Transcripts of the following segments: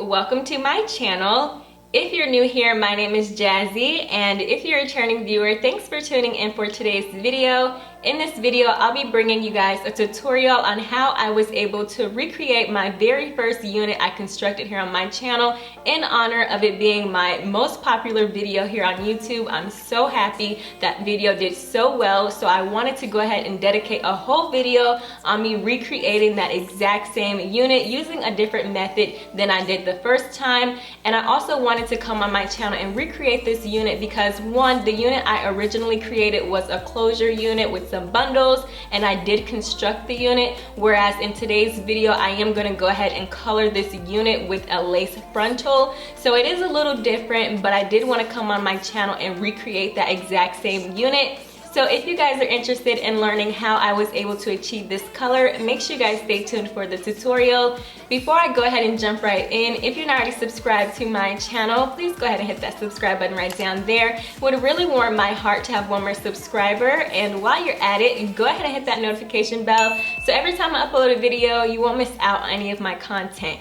welcome to my channel. If you're new here, my name is Jazzie, and if you're a returning viewer, thanks for tuning in for today's video. In this video, I'll be bringing you guys a tutorial on how I was able to recreate my very first unit I constructed here on my channel in honor of it being my most popular video here on YouTube. I'm so happy that video did so well, so I wanted to go ahead and dedicate a whole video on me recreating that exact same unit using a different method than I did the first time. And I also wanted to come on my channel and recreate this unit because one, the unit I originally created was a closure unit with some bundles, and I did construct the unit, whereas in today's video I am going to go ahead and color this unit with a lace frontal. So it is a little different, but I did want to come on my channel and recreate that exact same unit. So if you guys are interested in learning how I was able to achieve this color, make sure you guys stay tuned for the tutorial. Before I go ahead and jump right in, if you're not already subscribed to my channel, please go ahead and hit that subscribe button right down there. It would really warm my heart to have one more subscriber. And while you're at it, go ahead and hit that notification bell so every time I upload a video, you won't miss out on any of my content.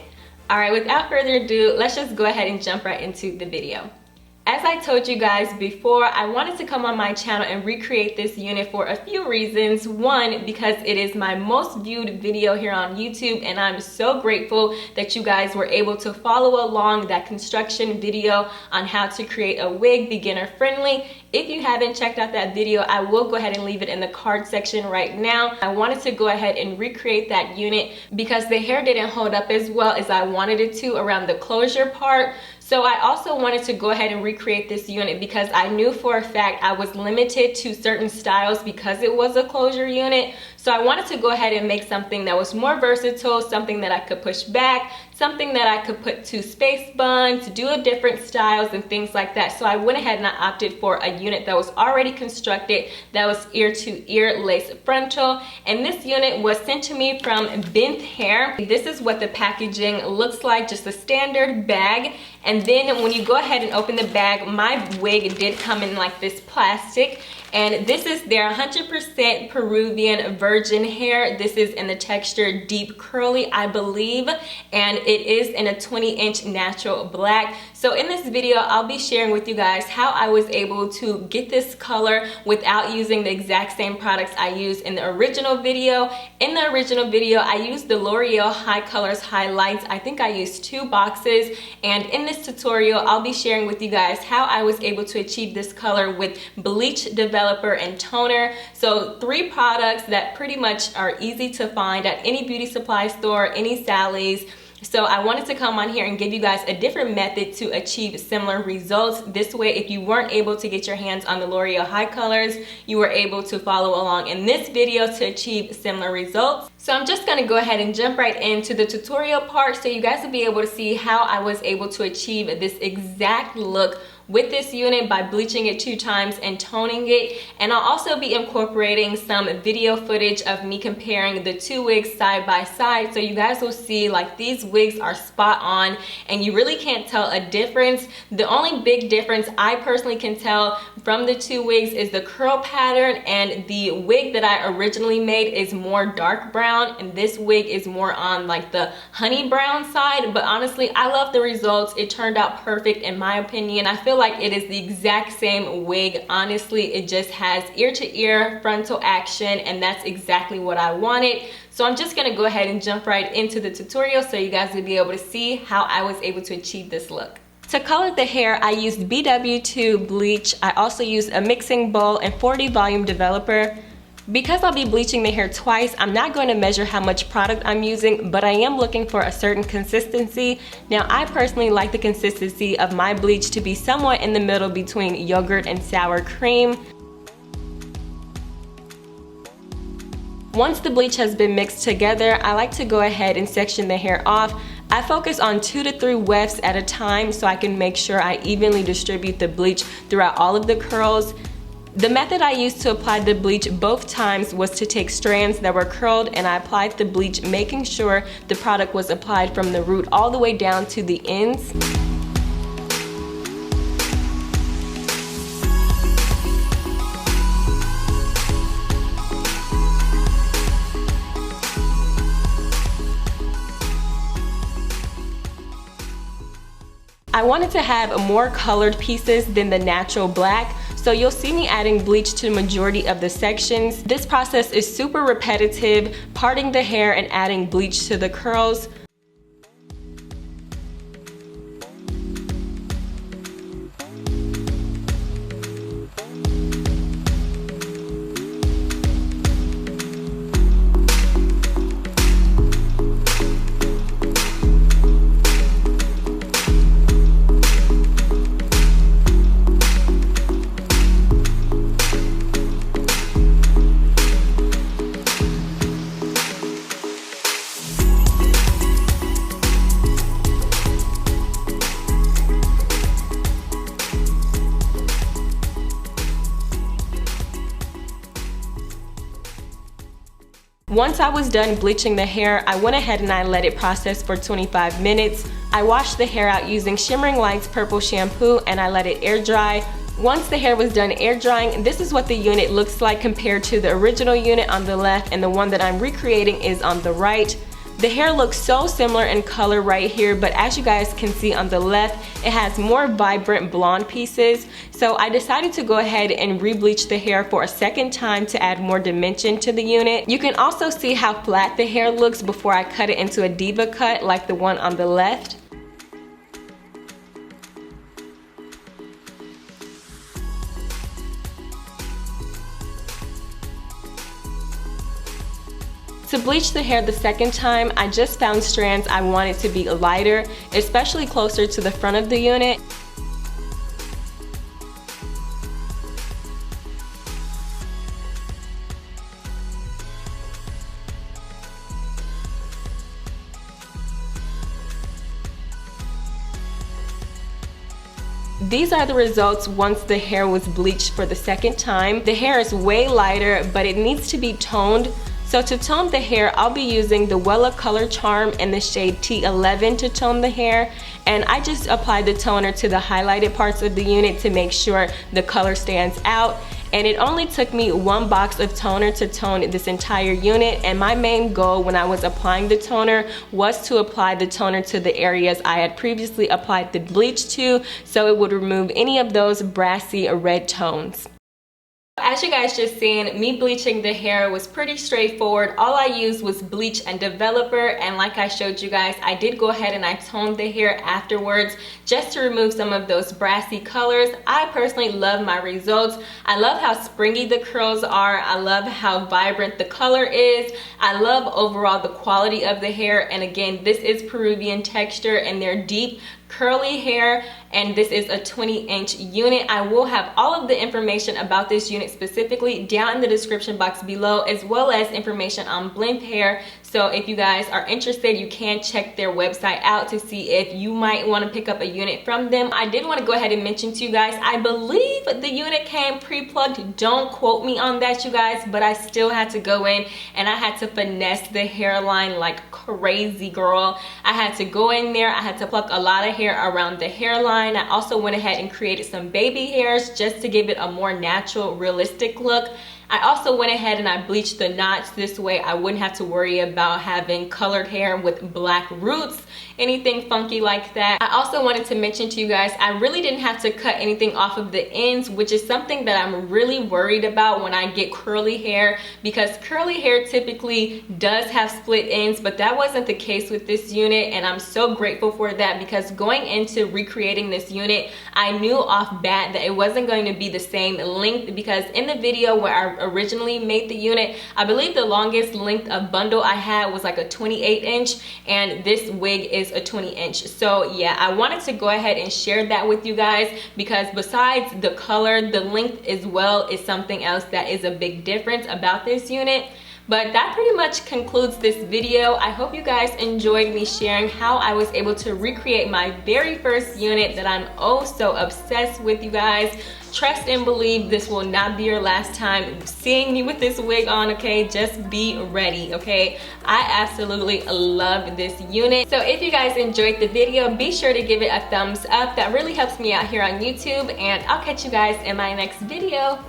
Alright, without further ado, let's just go ahead and jump right into the video. As I told you guys before, I wanted to come on my channel and recreate this unit for a few reasons. One, because it is my most viewed video here on YouTube, and I'm so grateful that you guys were able to follow along that construction video on how to create a wig beginner friendly. If you haven't checked out that video, I will go ahead and leave it in the card section right now. I wanted to go ahead and recreate that unit because the hair didn't hold up as well as I wanted it to around the closure part. So I also wanted to go ahead and recreate this unit because I knew for a fact I was limited to certain styles because it was a closure unit. So I wanted to go ahead and make something that was more versatile, something that I could push back, something that I could put to space buns, do different styles and things like that. So I went ahead and I opted for a unit that was already constructed, that was ear to ear lace frontal. And this unit was sent to me from Binf Hair. This is what the packaging looks like, just a standard bag. And then when you go ahead and open the bag, my wig did come in like this plastic. And this is their 100% Peruvian virgin hair. This is in the texture deep curly, I believe, and it is in a 20-inch natural black. So in this video, I'll be sharing with you guys how I was able to get this color without using the exact same products I used in the original video. In the original video, I used the L'Oreal High Colors highlights. I think I used 2 boxes, and in this tutorial, I'll be sharing with you guys how I was able to achieve this color with bleach developer and toner. So 3 products that pretty much are easy to find at any beauty supply store, any Sally's. So I wanted to come on here and give you guys a different method to achieve similar results. This way, if you weren't able to get your hands on the L'Oreal High Colors, you were able to follow along in this video to achieve similar results. So I'm just going to go ahead and jump right into the tutorial part so you guys will be able to see how I was able to achieve this exact look with this unit by bleaching it 2 times and toning it. And I'll also be incorporating some video footage of me comparing the 2 wigs side by side, so you guys will see like these wigs are spot on and you really can't tell a difference. The only big difference I personally can tell from the 2 wigs is the curl pattern, and the wig that I originally made is more dark brown and this wig is more on like the honey brown side. But honestly, I love the results. It turned out perfect in my opinion. I feel like it is the exact same wig. Honestly, it just has ear to ear frontal action, and that's exactly what I wanted. So I'm just gonna go ahead and jump right into the tutorial so you guys will be able to see how I was able to achieve this look. To color the hair, I used BW2 bleach. I also used a mixing bowl and 40 volume developer. Because I'll be bleaching the hair twice, I'm not going to measure how much product I'm using, but I am looking for a certain consistency. Now, I personally like the consistency of my bleach to be somewhat in the middle between yogurt and sour cream. Once the bleach has been mixed together, I like to go ahead and section the hair off. I focus on 2 to 3 wefts at a time so I can make sure I evenly distribute the bleach throughout all of the curls. The method I used to apply the bleach both times was to take strands that were curled, and I applied the bleach making sure the product was applied from the root all the way down to the ends. I wanted to have more colored pieces than the natural black, so you'll see me adding bleach to the majority of the sections. This process is super repetitive, parting the hair and adding bleach to the curls. Once I was done bleaching the hair, I went ahead and I let it process for 25 minutes. I washed the hair out using Shimmering Lights purple shampoo and I let it air dry. Once the hair was done air drying, this is what the unit looks like compared to the original unit on the left, and the one that I'm recreating is on the right. The hair looks so similar in color right here, but as you guys can see on the left, it has more vibrant blonde pieces. So I decided to go ahead and re-bleach the hair for a second time to add more dimension to the unit. You can also see how flat the hair looks before I cut it into a diva cut like the one on the left. To bleach the hair the second time, I just found strands I wanted to be lighter, especially closer to the front of the unit. These are the results once the hair was bleached for the second time. The hair is way lighter, but it needs to be toned. So to tone the hair, I'll be using the Wella Color Charm in the shade T11 to tone the hair. And I just applied the toner to the highlighted parts of the unit to make sure the color stands out. And it only took me one box of toner to tone this entire unit, and my main goal when I was applying the toner was to apply the toner to the areas I had previously applied the bleach to, so it would remove any of those brassy red tones. As you guys just seen, me bleaching the hair was pretty straightforward. All I used was bleach and developer, and like I showed you guys, I did go ahead and I toned the hair afterwards just to remove some of those brassy colors. I personally love my results. I love how springy the curls are. I love how vibrant the color is. I love overall the quality of the hair, and again, this is Peruvian texture and they're deep curly hair, and this is a 20-inch unit. I will have all of the information about this unit specifically down in the description box below, as well as information on Binf Hair. So if you guys are interested, you can check their website out to see if you might want to pick up a unit from them. I did want to go ahead and mention to you guys, I believe the unit came pre-plugged. Don't quote me on that, you guys, but I still had to go in and I had to finesse the hairline like crazy, girl. I had to go in there, I had to pluck a lot of hair around the hairline. I also went ahead and created some baby hairs just to give it a more natural, realistic look. I also went ahead and I bleached the knots. This way I wouldn't have to worry about having colored hair with black roots, anything funky like that. I also wanted to mention to you guys, I really didn't have to cut anything off of the ends, which is something that I'm really worried about when I get curly hair, because curly hair typically does have split ends, but that wasn't the case with this unit, and I'm so grateful for that, because going into recreating this unit, I knew off bat that it wasn't going to be the same length, because in the video where I originally made the unit, I believe the longest length of bundle I had was like a 28-inch, and this wig is a 20-inch. So yeah, I wanted to go ahead and share that with you guys, because besides the color, the length as well is something else that is a big difference about this unit. But that pretty much concludes this video. I hope you guys enjoyed me sharing how I was able to recreate my very first unit that I'm oh so obsessed with, you guys. Trust and believe this will not be your last time seeing me with this wig on, okay? Just be ready, okay? I absolutely love this unit. So if you guys enjoyed the video, be sure to give it a thumbs up. That really helps me out here on YouTube, and I'll catch you guys in my next video.